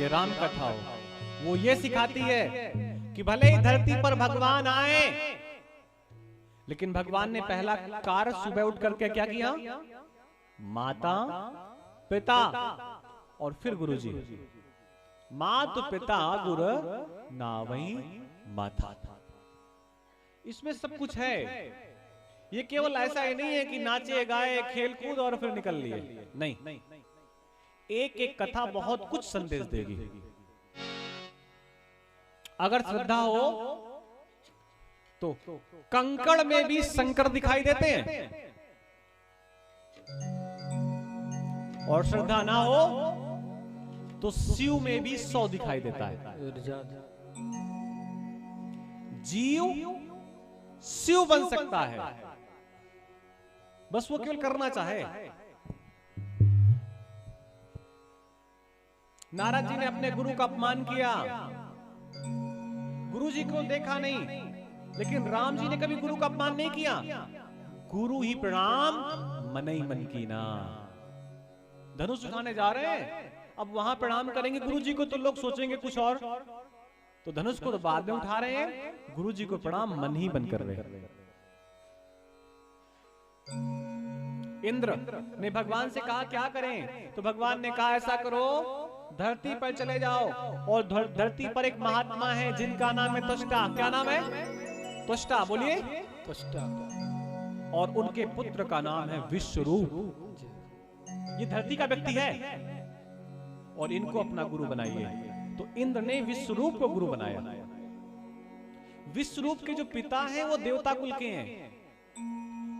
ये राम कथा हो, वो ये सिखाती है कि भले ही धरती पर भगवान आए, लेकिन भगवान ने पहला कार्य सुबह उठ करके क्या किया? माता पिता और फिर गुरुजी। मात पिता गुरु ना वही माता। इसमें सब कुछ है। ये केवल ऐसा ही नहीं है कि नाचे गाए खेल कूद और फिर निकल लिए, नहीं, एक एक कथा बहुत कुछ संदेश देगी। अगर श्रद्धा हो तो कंकड़ में भी शंकर दिखाई देते हैं, और श्रद्धा ना हो तो शिव में भी 100 दिखाई देता है। जीव शिव बन सकता है, बस वो केवल करना चाहे। नारद जी ने अपने गुरु का अपमान किया, गुरु जी को देखा नहीं, लेकिन राम जी ने कभी गुरु का अपमान नहीं किया। गुरु ही प्रणाम मन ही मन की ना। धनुष उठाने जा रहे हैं, अब वहां प्रणाम करेंगे गुरु जी को तो लोग सोचेंगे कुछ और, तो धनुष को तो बाद में उठा रहे हैं, गुरु जी को प्रणाम मन ही मन कर रहे हैं। इंद्र ने भगवान से कहा क्या करें, तो भगवान ने कहा ऐसा करो, धरती पर चले जाओ, और धरती पर एक महात्मा है जिनका नाम है त्वष्टा। क्या नाम है? त्वष्टा, बोलिए त्वष्टा। और उनके पुत्र का नाम है विश्वरूप। ये धरती का व्यक्ति है और इनको अपना गुरु बनाइए। तो इंद्र ने विश्वरूप को गुरु बनाया। विश्वरूप के जो पिता हैं वो देवता कुल के हैं,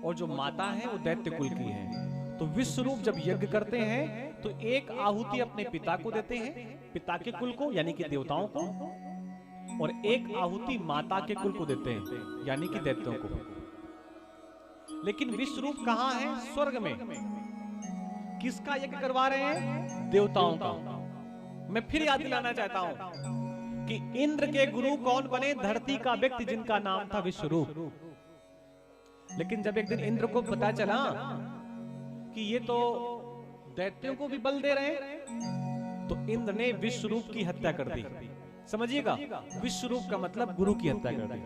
और जो माता है वो दैत्य कुल की है। तो विश्वरूप जब यज्ञ करते हैं तो एक आहुति अपने पिता को देते हैं, पिता के कुल को यानी कि देवताओं को, और एक आहुति माता के कुल को देते हैं यानी कि दैत्यों को। लेकिन विश्वरूप कहाँ है? स्वर्ग में। किसका यज्ञ करवा रहे हैं? देवताओं का। मैं फिर याद दिलाना चाहता हूं कि इंद्र के गुरु कौन बने? धरती का व्यक्ति जिनका नाम था विश्वरूप। लेकिन जब एक दिन इंद्र को पता चला कि ये तो दैत्यों को भी बल दे रहे हैं, तो इंद्र ने विश्वरूप की हत्या कर दी। समझिएगा, विश्वरूप का मतलब गुरु की हत्या कर दी।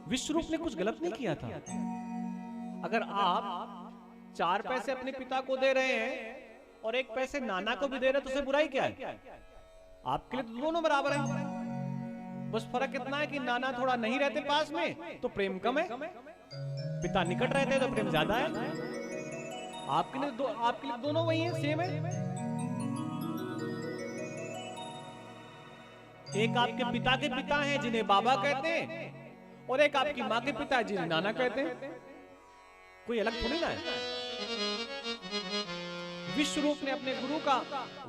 विश्वरूप ने कुछ गलत नहीं किया था। अगर आप 4 पैसे अपने पिता को दे रहे हैं और 1 पैसे नाना को भी दे रहे हैं तो उससे बुराई क्या है? आपके लिए तो दोनों बराबर हैं। बस फर्क इतना है कि नाना थोड़ा नहीं रहते पास में तो प्रेम कम है, पिता निकट रहते तो प्रेम ज्यादा है। आपके लिए दोनों वही है, सेम है। एक आपके पिता के पिता हैं जिन्हें बाबा कहते हैं, और एक आपकी माँ के पिता जिन्हें नाना कहते हैं। कोई अलग थोड़ी ना है। विश्वरूप ने अपने गुरु का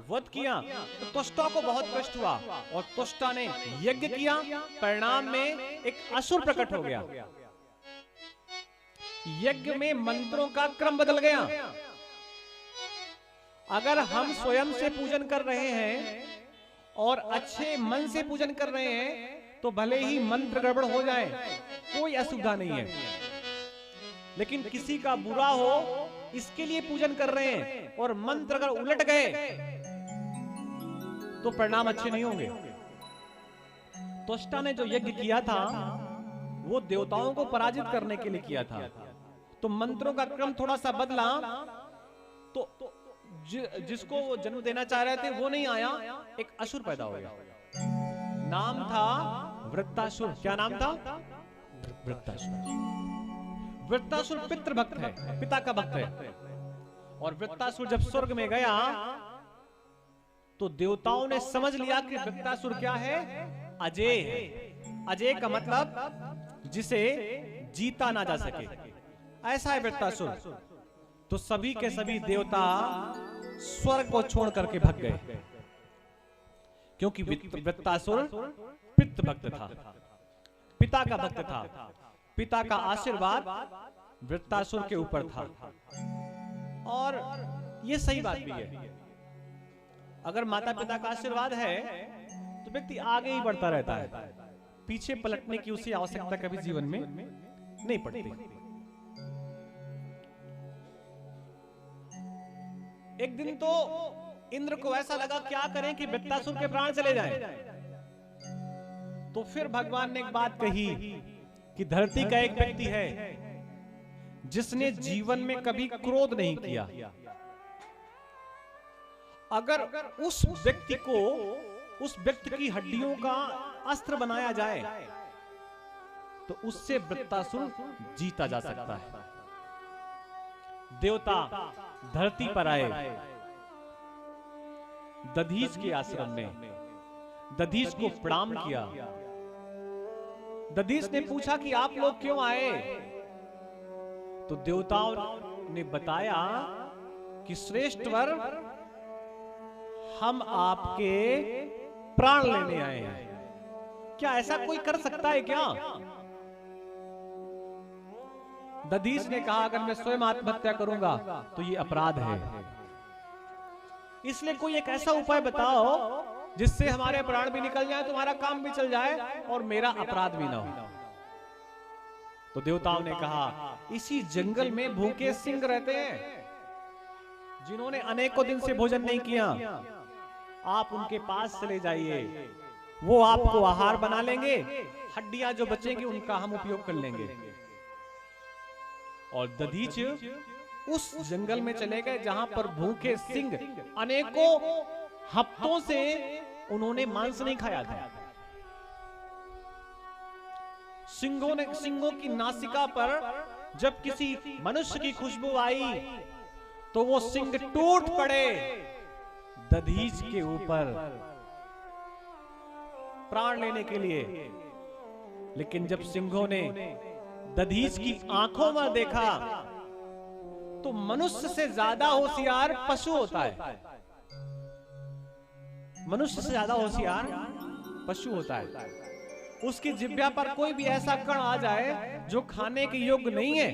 वध किया तो त्वष्टा को बहुत कष्ट हुआ, और त्वष्टा ने यज्ञ किया। परिणाम में एक असुर प्रकट हो गया। यज्ञ में मंत्रों का क्रम बदल गया। अगर हम स्वयं से पूजन कर रहे हैं और अच्छे मन से पूजन कर रहे हैं तो भले ही मंत्र गड़बड़ हो जाए, कोई असुविधा नहीं है। लेकिन किसी का बुरा हो इसके लिए पूजन कर रहे हैं और मंत्र अगर उलट गए तो परिणाम अच्छे नहीं होंगे। त्वष्टा ने जो यज्ञ किया था वो देवताओं को पराजित करने के लिए किया था, तो मंत्रों का क्रम थोड़ा सा बदला, तो जिसको वो जन्म देना चाह रहे थे वो नहीं आया, एक असुर पैदा हो गया। नाम था वृत्तासुर। क्या नाम था? वृत्तासुर। वृत्तासुर पितृभक्त है, पिता का भक्त है। और वृत्तासुर जब स्वर्ग में गया तो देवताओं ने समझ लिया कि वृत्तासुर क्या है? अजेय है। अजेय का मतलब जिसे जीता ना जा सके, ऐसा है वृत्तासुर। तो सभी के सभी देवता स्वर्ग को छोड़ करके भाग गए, क्योंकि वृत्तासुर पितृभक्त था, पिता का भक्त था। पिता का आशीर्वाद वृत्तासुर के ऊपर था। और ये सही बात भी है। अगर माता पिता का आशीर्वाद है तो व्यक्ति आगे ही बढ़ता रहता है, पीछे पलटने की उसे आवश्यकता कभी जीवन में नहीं पड़ती। एक दिन तो इंद्र को ऐसा लगा क्या करें कि वृत्तासुर के प्राण चले जाएं। तो फिर भगवान ने एक बात कही कि धरती का एक व्यक्ति है जिसने जीवन में कभी क्रोध नहीं किया। अगर उस व्यक्ति की हड्डियों का अस्त्र बनाया जाए तो उससे वृत्तासुर जीता जा सकता है। देवता धरती पर आए दधीच के आश्रम में, दधीच को प्रणाम किया। दधीच ने पूछा कि आप लोग क्यों आए? तो देवताओं ने बताया कि श्रेष्ठवर, हम आपके प्राण लेने आए हैं। क्या ऐसा कोई कर सकता है क्या? दधीच ने कहा अगर मैं स्वयं आत्महत्या करूंगा तो ये अपराध है, इसलिए कोई एक ऐसा उपाय बताओ जिससे हमारे प्राण भी निकल जाए, तुम्हारा काम भी चल जाए और मेरा अपराध भी ना हो। तो देवताओं ने कहा इसी जंगल में भूखे सिंह रहते हैं जिन्होंने अनेकों दिन से भोजन नहीं किया। आप उनके पास चले जाइए, वो आपको आहार बना लेंगे, हड्डियां जो बचेंगी उनका हम उपयोग कर लेंगे। और दधीच उस जंगल में चले गए जहां पर भूखे सिंह अनेकों हफ्तों से उन्होंने मांस नहीं खाया था। सिंहों की नासिका पर जब किसी मनुष्य की खुशबू आई तो वो सिंह टूट पड़े दधीच के ऊपर प्राण लेने के लिए। लेकिन जब सिंहों ने दधीच की आंखों में देखा तो मनुष्य से ज्यादा होशियार पशु होता है। मनुष्य से ज्यादा होशियार पशु होता है। उसकी जिह्वा पर कोई भी ऐसा कण आ जाए जो खाने के योग्य नहीं है,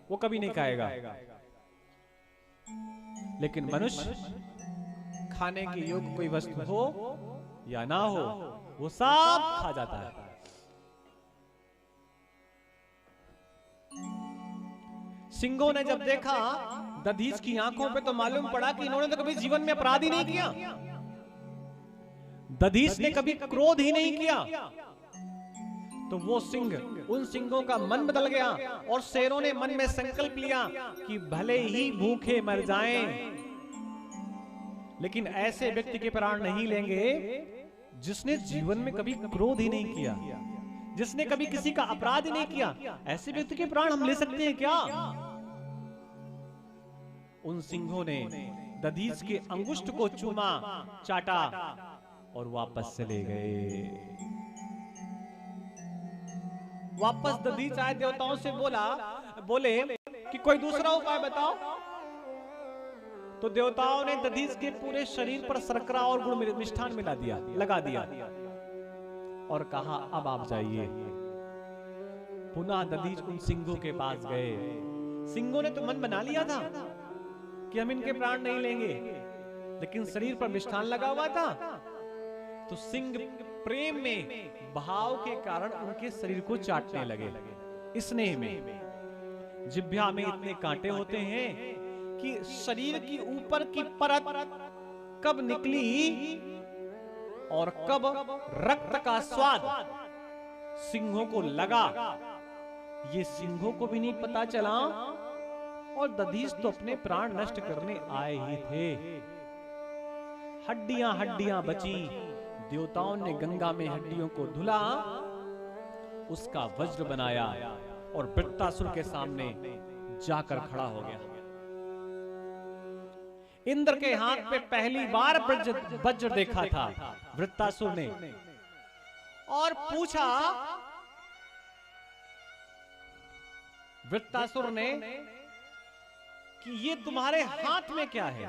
वो कभी नहीं खाएगा। लेकिन मनुष्य खाने के योग्य कोई वस्तु हो या ना हो, वो सब खा जाता है। सिंहों ने जब देखा दधीच की आंखों पे तो मालूम पड़ा कि इन्होंने तो कभी जीवन में अपराध ही नहीं किया, दधीच ने कभी क्रोध ही नहीं किया। तो वो सिंह, उन सिंहों का मन बदल गया और शेरों ने मन में संकल्प लिया कि भले ही भूखे मर जाएं, लेकिन ऐसे व्यक्ति के प्राण नहीं लेंगे जिसने जीवन में कभी क्रोध ही नहीं किया, जिसने कभी किसी का अपराध ही नहीं किया। ऐसे व्यक्ति के प्राण हम ले सकते हैं क्या? उन सिंहों ने दधीच के अंगुष्ठ को चूमा, चाटा और वापस चले गए। वापस दधीच आए, देवताओं से बोले कि कोई दूसरा उपाय बताओ। तो देवताओं ने दधीच के पूरे शरीर पर शर्करा और गुड़ मिष्ठान लगा दिया और कहा अब आप जाइए। पुनः दधीच उन सिंहों के पास गए। सिंहों ने तो मन बना लिया था कि हम इनके प्राण नहीं लेंगे, लेकिन शरीर पर मिष्ठान लगा हुआ था। तो सिंह प्रेम में, भाव के कारण उनके शरीर को चाटने लगे। स्नेह में जिह्वा में इतने कांटे होते हैं कि शरीर की ऊपर की परत कब निकली और कब रक्त का स्वाद सिंहों को लगा, ये सिंहों को भी नहीं पता चला। और दधीच तो अपने प्राण नष्ट करने आए ही थे। हड्डियां हड्डियां बची। देवताओं ने गंगा में हड्डियों को धुला, उसका वज्र बनाया और वृत्तासुर के सामने जाकर खड़ा हो गया। इंद्र के हाथ पे पहली बार वज्र देखा था वृत्तासुर ने और पूछा, वृत्तासुर ने कि ये तुम्हारे हाथ में क्या है?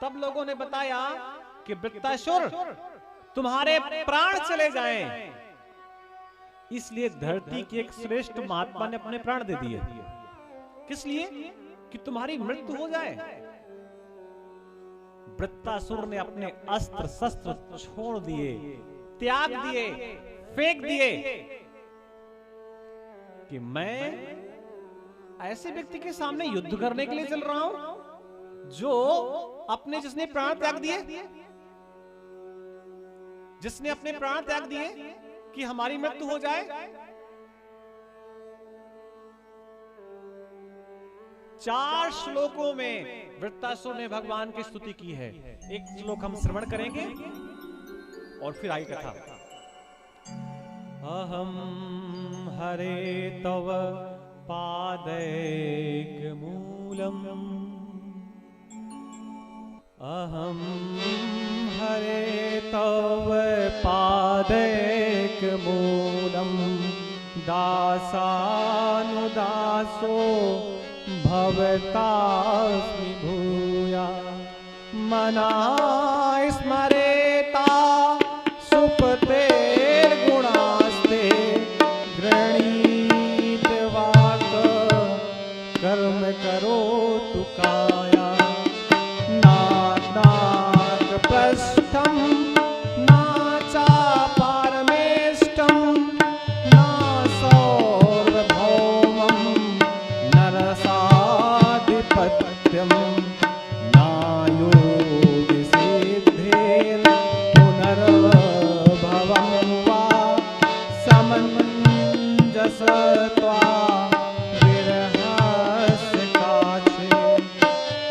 तब लोगों ने बताया कि वृत्तासुर, तुम्हारे प्राण चले जाएं, इसलिए धरती के एक श्रेष्ठ महात्मा ने अपने प्राण दे दिए। किस लिए? कि तुम्हारी मृत्यु हो जाए। वृत्तासुर ने अपने अस्त्र शस्त्र छोड़ दिए, त्याग दिए, फेंक दिए कि मैं ऐसे व्यक्ति के सामने युद्ध करने के लिए चल रहा हूं जो अपने जिसने प्राण त्याग दिए, जिसने अपने प्राण त्याग दिए कि हमारी मृत्यु हो जाए। 4 श्लोकों में वृत्तासुर ने भगवान की स्तुति की है। एक श्लोक हम श्रवण करेंगे और फिर आई कथा। अहम हरे तव पादैक मूलम, अहम हरे तव पादैक मूलम, दासानुदासो भवतास्मि भूया, मना स्मरेता सुपतेर्गुणास्ते, गृणीत वाक कर्म करोतु काया, नाक पृष्ठम नाचा पारमेष्टम, ना सार्वभौमं नरसाधिपत्यम, ना योगि सिद्धेर पुनर्भवं वा, समञ्जसत्वा विरहस्य काचे,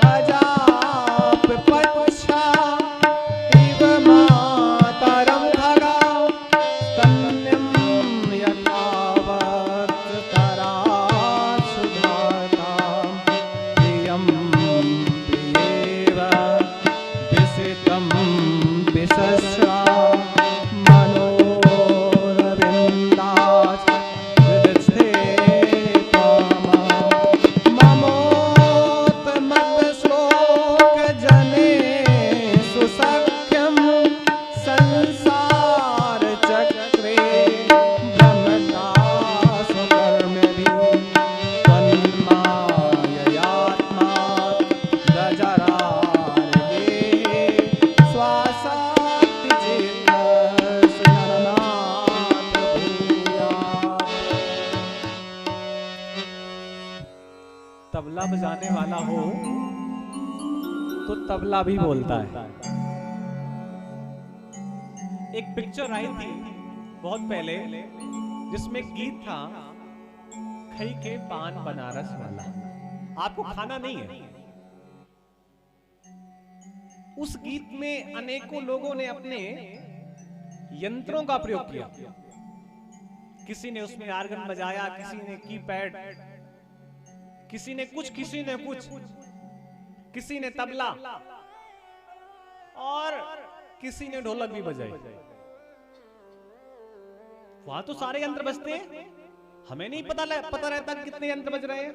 अजापपच्छा इव मातरं खगा, स्तन्यं यथावत् तरासु धातां, प्रियं प्रियेव विसितं विशस्रा, मनोरविन्दात् हृदस्थे त्वामा, ममोत्तमश्लोकजने सुसख्यं, संसारचक्रे भ्रमतासु कर्मभिः, तन्माययात्मा दजरार्गे, स्वासातिचेतसि नरनाथ भूयात्। तबला बजाने वाला हो तो तबला भी बोलता है। एक पिक्चर आई थी बहुत पहले जिसमें गीत था, खई के पान बनारस वाला। आपको खाना नहीं है। उस गीत में अनेकों लोगों ने अपने यंत्रों का प्रयोग किया। किसी ने उसमें आर्गन बजाया, किसी ने कीपैड, किसी ने कुछ, किसी ने कुछ, किसी ने तबला और किसी ने ढोलक भी बजाई। वहां तो सारे यंत्र बजते हैं, हमें नहीं पता रहता कितने यंत्र बज रहे हैं।